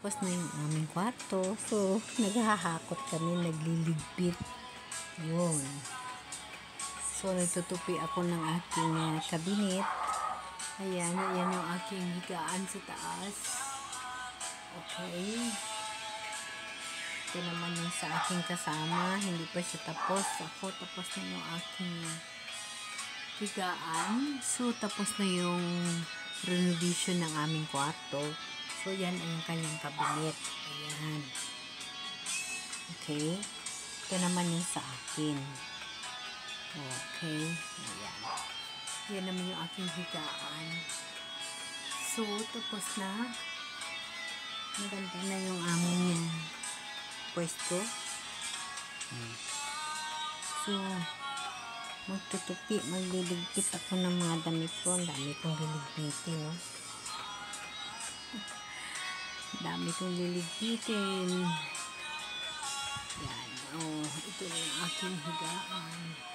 tapos na yung aming kwarto. So, naghahakot kami, nagliligpit. Yun. So, nagtutupi ako ng aking cabinet. Ayan, yan yung aking higaan sa taas. Okay. Ito naman yung sa aking kasama. Hindi pa siya tapos. Ako, tapos na yung aking higaan. So, tapos na yung renovation ng aming kwarto. So, yan ay yung kanyang cabinet. Ayan. Okay. Ito naman yung sa akin. Okay. Ayan. Yan naman yung aking higaan. So, tapos na. Maganda na yung aming pwesto. So, magtutupi, magliligpit ako ng mga damit ko. Ang dami kong liligpitin, no? Dami kong liligpitin. Yan. Oh, ito na yung aking higaan.